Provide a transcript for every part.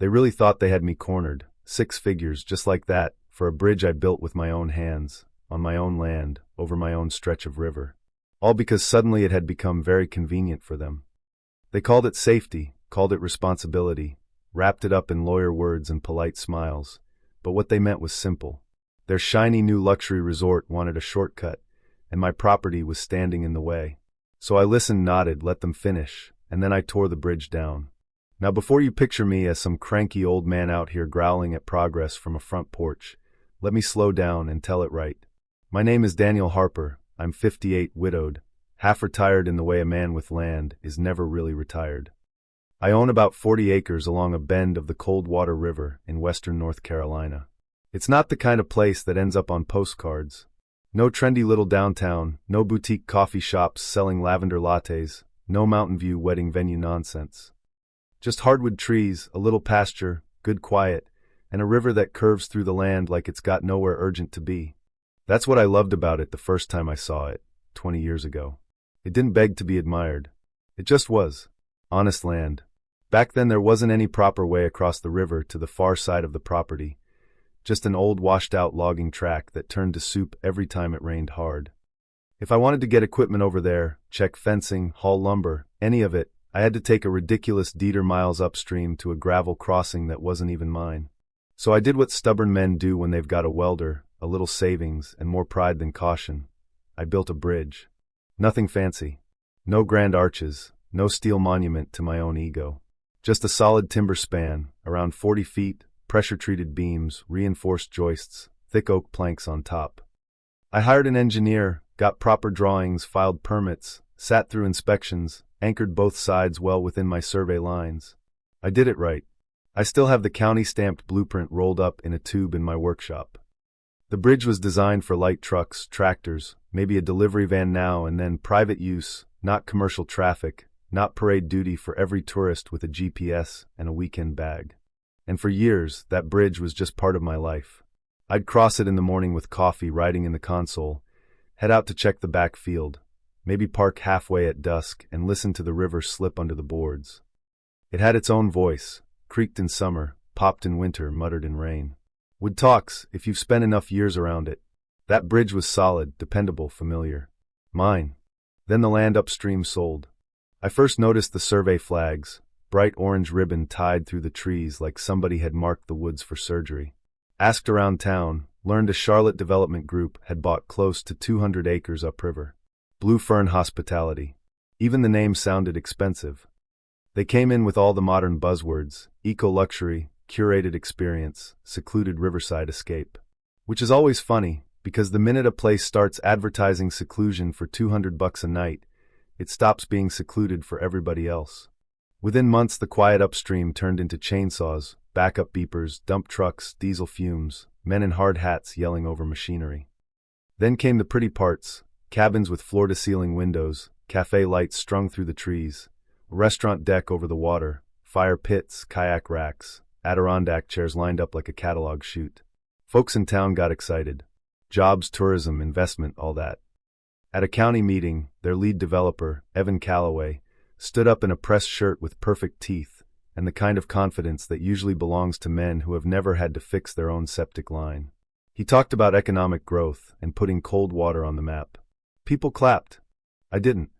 They really thought they had me cornered, 6 figures just like that, for a bridge I built with my own hands, on my own land, over my own stretch of river. All because suddenly it had become very convenient for them. They called it safety, called it responsibility, wrapped it up in lawyer words and polite smiles, but what they meant was simple. Their shiny new luxury resort wanted a shortcut, and my property was standing in the way. So I listened, nodded, let them finish, and then I tore the bridge down. Now before you picture me as some cranky old man out here growling at progress from a front porch, let me slow down and tell it right. My name is Daniel Harper. I'm 58, widowed, half retired in the way a man with land is never really retired. I own about 40 acres along a bend of the Coldwater River in western North Carolina. It's not the kind of place that ends up on postcards. No trendy little downtown, no boutique coffee shops selling lavender lattes, no Mountain View wedding venue nonsense. Just hardwood trees, a little pasture, good quiet, and a river that curves through the land like it's got nowhere urgent to be. That's what I loved about it the first time I saw it, 20 years ago. It didn't beg to be admired. It just was. Honest land. Back then there wasn't any proper way across the river to the far side of the property. Just an old washed-out logging track that turned to soup every time it rained hard. If I wanted to get equipment over there, check fencing, haul lumber, any of it, I had to take a ridiculous deeder miles upstream to a gravel crossing that wasn't even mine. So I did what stubborn men do when they've got a welder, a little savings, and more pride than caution. I built a bridge. Nothing fancy. No grand arches, no steel monument to my own ego. Just a solid timber span, around 40 feet, pressure-treated beams, reinforced joists, thick oak planks on top. I hired an engineer, got proper drawings, filed permits, sat through inspections, anchored both sides well within my survey lines. I did it right. I still have the county-stamped blueprint rolled up in a tube in my workshop. The bridge was designed for light trucks, tractors, maybe a delivery van now and then, private use, not commercial traffic, not parade duty for every tourist with a GPS and a weekend bag. And for years, that bridge was just part of my life. I'd cross it in the morning with coffee riding in the console, head out to check the back field, maybe park halfway at dusk and listen to the river slip under the boards. It had its own voice, creaked in summer, popped in winter, muttered in rain. Would talks, if you've spent enough years around it. That bridge was solid, dependable, familiar. Mine. Then the land upstream sold. I first noticed the survey flags, bright orange ribbon tied through the trees like somebody had marked the woods for surgery. Asked around town, learned a Charlotte development group had bought close to 200 acres upriver. Blue Fern Hospitality. Even the name sounded expensive. They came in with all the modern buzzwords, eco-luxury, curated experience, secluded riverside escape. Which is always funny, because the minute a place starts advertising seclusion for $200 a night, it stops being secluded for everybody else. Within months, the quiet upstream turned into chainsaws, backup beepers, dump trucks, diesel fumes, men in hard hats yelling over machinery. Then came the pretty parts, cabins with floor-to-ceiling windows, cafe lights strung through the trees, a restaurant deck over the water, fire pits, kayak racks, Adirondack chairs lined up like a catalog shoot. Folks in town got excited. Jobs, tourism, investment, all that. At a county meeting, their lead developer, Evan Calloway, stood up in a pressed shirt with perfect teeth and the kind of confidence that usually belongs to men who have never had to fix their own septic line. He talked about economic growth and putting Coldwater on the map. People clapped. I didn't.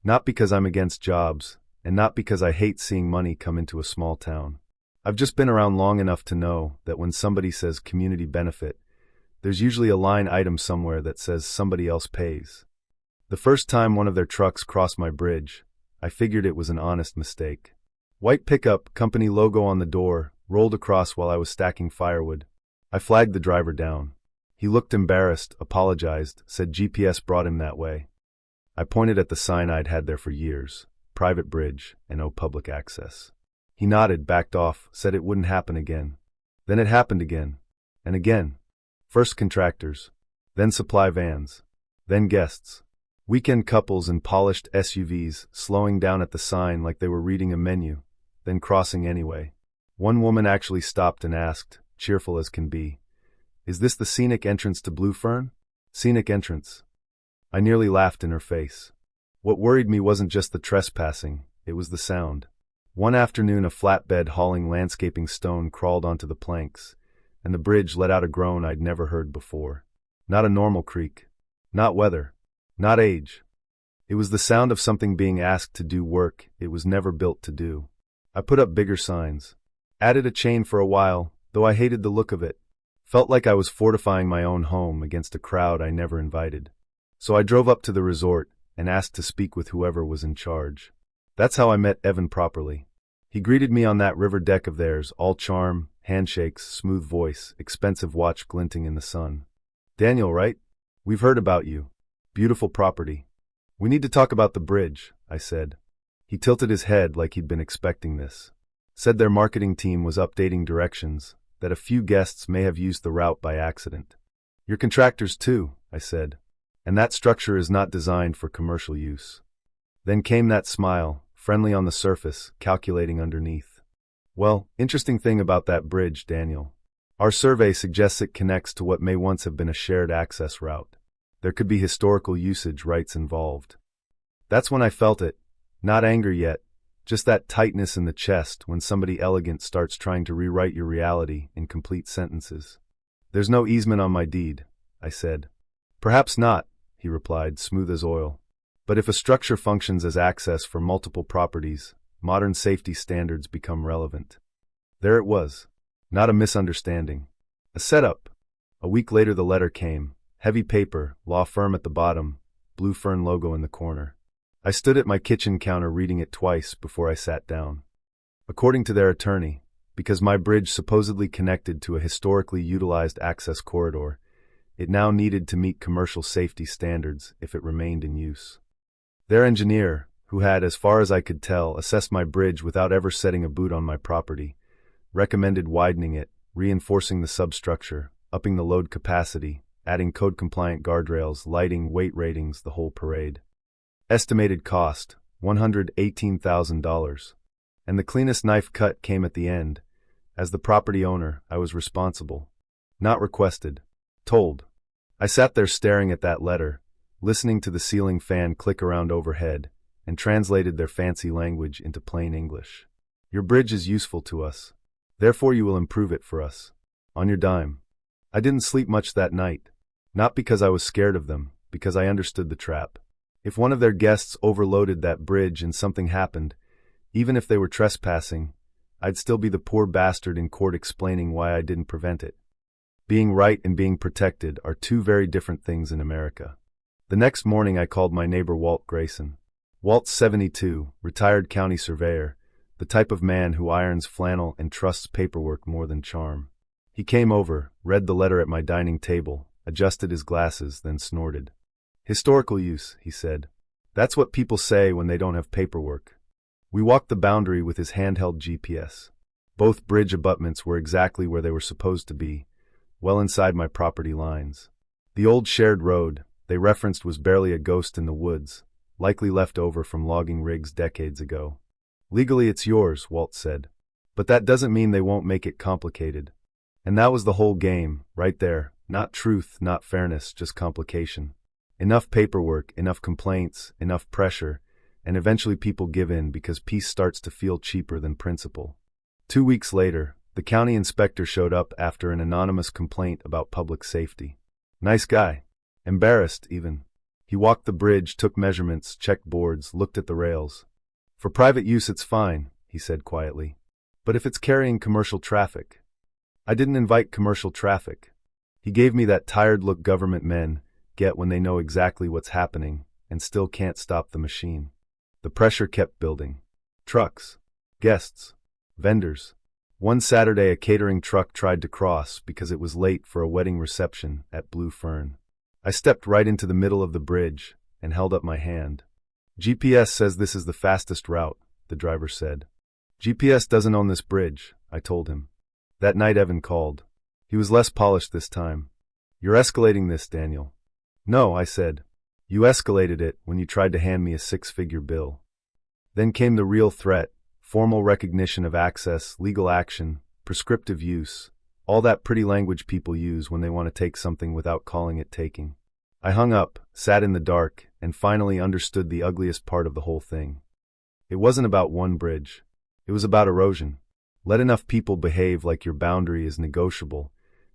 Not because I'm against jobs, and not because I hate seeing money come into a small town. I've just been around long enough to know that when somebody says community benefit, there's usually a line item somewhere that says somebody else pays. The first time one of their trucks crossed my bridge, I figured it was an honest mistake. White pickup, company logo on the door, rolled across while I was stacking firewood. I flagged the driver down. He looked embarrassed, apologized, said GPS brought him that way. I pointed at the sign I'd had there for years, private bridge and no public access. He nodded, backed off, said it wouldn't happen again. Then it happened again. And again. First contractors, then supply vans, then guests. Weekend couples in polished SUVs slowing down at the sign like they were reading a menu, then crossing anyway. One woman actually stopped and asked, cheerful as can be, "Is this the scenic entrance to Blue Fern?" Scenic entrance. I nearly laughed in her face. What worried me wasn't just the trespassing, it was the sound. One afternoon, a flatbed hauling landscaping stone crawled onto the planks, and the bridge let out a groan I'd never heard before. Not a normal creak. Not weather. Not age. It was the sound of something being asked to do work it was never built to do. I put up bigger signs. Added a chain for a while, though I hated the look of it. Felt like I was fortifying my own home against a crowd I never invited. So I drove up to the resort and asked to speak with whoever was in charge. That's how I met Evan properly. He greeted me on that river deck of theirs, all charm, handshakes, smooth voice, expensive watch glinting in the sun. "Daniel, right? We've heard about you. Beautiful property. We need to talk about the bridge," I said. He tilted his head like he'd been expecting this. Said their marketing team was updating directions, that a few guests may have used the route by accident. "You're contractors too," I said. "And that structure is not designed for commercial use." Then came that smile, friendly on the surface, calculating underneath. "Well, interesting thing about that bridge, Daniel. Our survey suggests it connects to what may once have been a shared access route. There could be historical usage rights involved." That's when I felt it. Not anger yet, just that tightness in the chest when somebody elegant starts trying to rewrite your reality in complete sentences. "There's no easement on my deed," I said. "Perhaps not," he replied, smooth as oil. "But if a structure functions as access for multiple properties, modern safety standards become relevant." There it was. Not a misunderstanding. A setup. A week later the letter came. Heavy paper, law firm at the bottom, blue fern logo in the corner. I stood at my kitchen counter reading it twice before I sat down. According to their attorney, because my bridge supposedly connected to a historically utilized access corridor, it now needed to meet commercial safety standards if it remained in use. Their engineer, who had, as far as I could tell, assessed my bridge without ever setting a boot on my property, recommended widening it, reinforcing the substructure, upping the load capacity, adding code-compliant guardrails, lighting, weight ratings, the whole parade. Estimated cost, $118,000. And the cleanest knife cut came at the end. As the property owner, I was responsible. Not requested. Told. I sat there staring at that letter, listening to the ceiling fan click around overhead, and translated their fancy language into plain English. "Your bridge is useful to us. Therefore you will improve it for us. On your dime." I didn't sleep much that night. Not because I was scared of them, because I understood the trap. If one of their guests overloaded that bridge and something happened, even if they were trespassing, I'd still be the poor bastard in court explaining why I didn't prevent it. Being right and being protected are two very different things in America. The next morning I called my neighbor Walt Grayson. Walt's 72, retired county surveyor, the type of man who irons flannel and trusts paperwork more than charm. He came over, read the letter at my dining table, adjusted his glasses, then snorted. "Historical use," he said. "That's what people say when they don't have paperwork." We walked the boundary with his handheld GPS. Both bridge abutments were exactly where they were supposed to be, well inside my property lines. The old shared road they referenced was barely a ghost in the woods, likely left over from logging rigs decades ago. "Legally it's yours," Walt said. "But that doesn't mean they won't make it complicated." And that was the whole game, right there. Not truth, not fairness, just complication. Enough paperwork, enough complaints, enough pressure, and eventually people give in because peace starts to feel cheaper than principle. 2 weeks later, the county inspector showed up after an anonymous complaint about public safety. Nice guy. Embarrassed, even. He walked the bridge, took measurements, checked boards, looked at the rails. "For private use it's fine," he said quietly. "But if it's carrying commercial traffic..." I didn't invite commercial traffic. He gave me that tired look government men get when they know exactly what's happening and still can't stop the machine. The pressure kept building. Trucks. Guests. Vendors. One Saturday a catering truck tried to cross because it was late for a wedding reception at Blue Fern. I stepped right into the middle of the bridge and held up my hand. "GPS says this is the fastest route," the driver said. "GPS doesn't own this bridge," I told him. That night Evan called. He was less polished this time. "You're escalating this, Daniel." "No," I said. "You escalated it when you tried to hand me a 6-figure bill." Then came the real threat, formal recognition of access, legal action, prescriptive use, all that pretty language people use when they want to take something without calling it taking. I hung up, sat in the dark, and finally understood the ugliest part of the whole thing. It wasn't about one bridge. It was about erosion. Let enough people behave like your boundary is negotiable,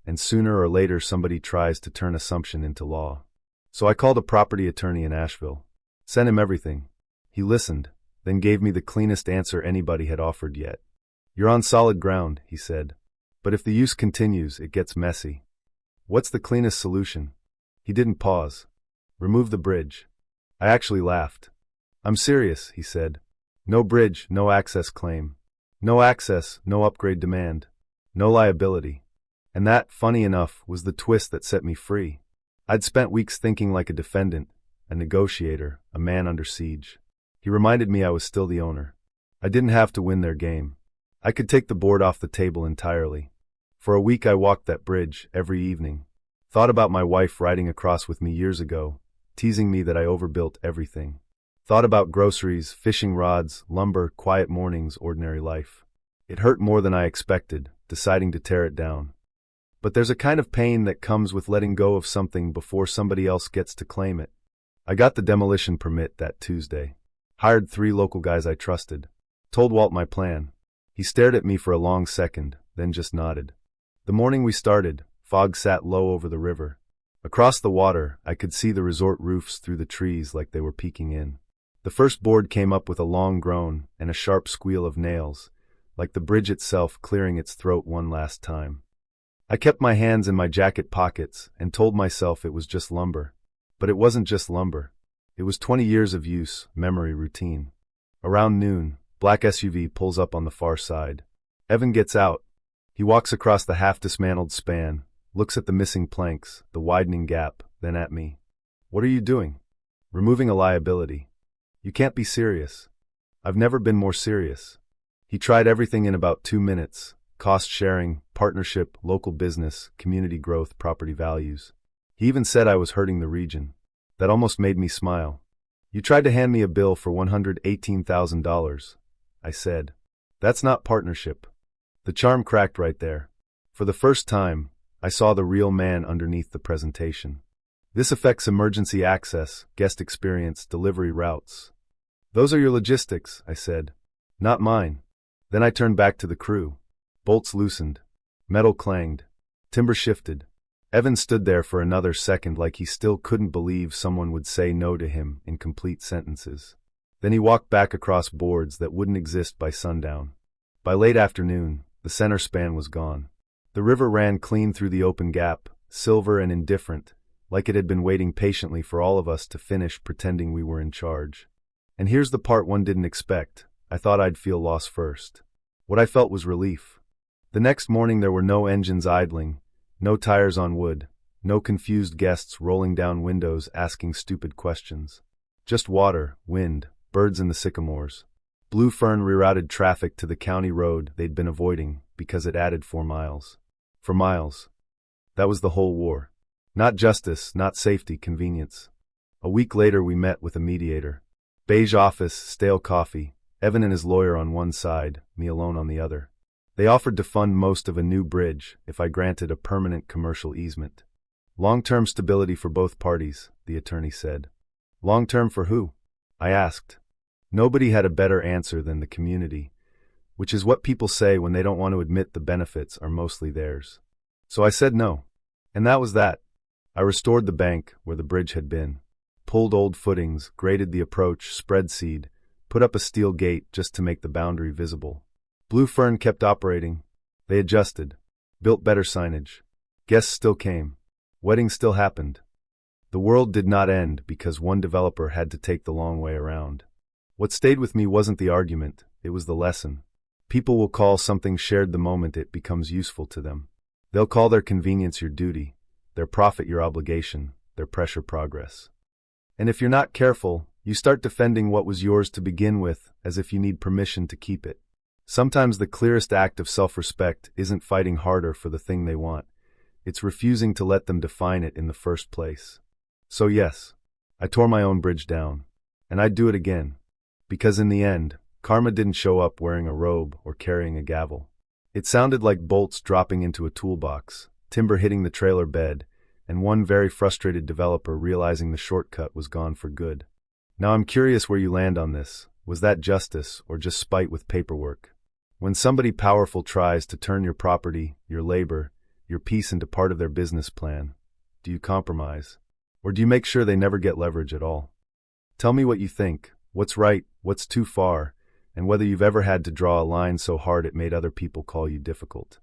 and sooner or later somebody tries to turn assumption into law. So I called a property attorney in Asheville. Sent him everything. He listened, then gave me the cleanest answer anybody had offered yet. You're on solid ground, he said. But if the use continues, it gets messy. What's the cleanest solution? He didn't pause. Remove the bridge. I actually laughed. I'm serious, he said. No bridge, no access claim. No access, no upgrade demand. No liability. And that, funny enough, was the twist that set me free. I'd spent weeks thinking like a defendant, a negotiator, a man under siege. He reminded me I was still the owner. I didn't have to win their game. I could take the board off the table entirely. For a week I walked that bridge every evening. Thought about my wife riding across with me years ago, teasing me that I overbuilt everything. Thought about groceries, fishing rods, lumber, quiet mornings, ordinary life. It hurt more than I expected, deciding to tear it down. But there's a kind of pain that comes with letting go of something before somebody else gets to claim it. I got the demolition permit that Tuesday. Hired 3 local guys I trusted. Told Walt my plan. He stared at me for a long second, then just nodded. The morning we started, fog sat low over the river. Across the water, I could see the resort roofs through the trees like they were peeking in. The first board came up with a long groan and a sharp squeal of nails, like the bridge itself clearing its throat one last time. I kept my hands in my jacket pockets and told myself it was just lumber. But it wasn't just lumber. It was 20 years of use, memory, routine. Around noon, black SUV pulls up on the far side. Evan gets out. He walks across the half-dismantled span, looks at the missing planks, the widening gap, then at me. What are you doing? Removing a liability. You can't be serious. I've never been more serious. He tried everything in about 2 minutes. Cost sharing, partnership, local business, community growth, property values. He even said I was hurting the region. That almost made me smile. You tried to hand me a bill for $118,000. I said. That's not partnership. The charm cracked right there. For the first time, I saw the real man underneath the presentation. This affects emergency access, guest experience, delivery routes. Those are your logistics, I said. Not mine. Then I turned back to the crew. Bolts loosened. Metal clanged. Timber shifted. Evan stood there for another second like he still couldn't believe someone would say no to him in complete sentences. Then he walked back across boards that wouldn't exist by sundown. By late afternoon, the center span was gone. The river ran clean through the open gap, silver and indifferent, like it had been waiting patiently for all of us to finish pretending we were in charge. And here's the part one didn't expect. I thought I'd feel loss first. What I felt was relief. The next morning there were no engines idling, no tires on wood, no confused guests rolling down windows asking stupid questions. Just water, wind, birds in the sycamores. Blue Fern rerouted traffic to the county road they'd been avoiding because it added 4 miles. For miles. That was the whole war. Not justice, not safety, convenience. A week later we met with a mediator. Beige office, stale coffee, Evan and his lawyer on one side, me alone on the other. They offered to fund most of a new bridge if I granted a permanent commercial easement. Long-term stability for both parties, the attorney said. Long-term for who? I asked. Nobody had a better answer than the community, which is what people say when they don't want to admit the benefits are mostly theirs. So I said no. And that was that. I restored the bank where the bridge had been, pulled old footings, graded the approach, spread seed, put up a steel gate just to make the boundary visible. Blue Fern kept operating. They adjusted, built better signage. Guests still came. Weddings still happened. The world did not end because one developer had to take the long way around. What stayed with me wasn't the argument, it was the lesson. People will call something shared the moment it becomes useful to them. They'll call their convenience your duty, their profit your obligation, their pressure progress. And if you're not careful, you start defending what was yours to begin with as if you need permission to keep it. Sometimes the clearest act of self-respect isn't fighting harder for the thing they want. It's refusing to let them define it in the first place. So yes, I tore my own bridge down. And I'd do it again. Because in the end, karma didn't show up wearing a robe or carrying a gavel. It sounded like bolts dropping into a toolbox, timber hitting the trailer bed, and one very frustrated developer realizing the shortcut was gone for good. Now I'm curious where you land on this. Was that justice or just spite with paperwork? When somebody powerful tries to turn your property, your labor, your peace into part of their business plan, do you compromise? Or do you make sure they never get leverage at all? Tell me what you think, what's right, what's too far, and whether you've ever had to draw a line so hard it made other people call you difficult.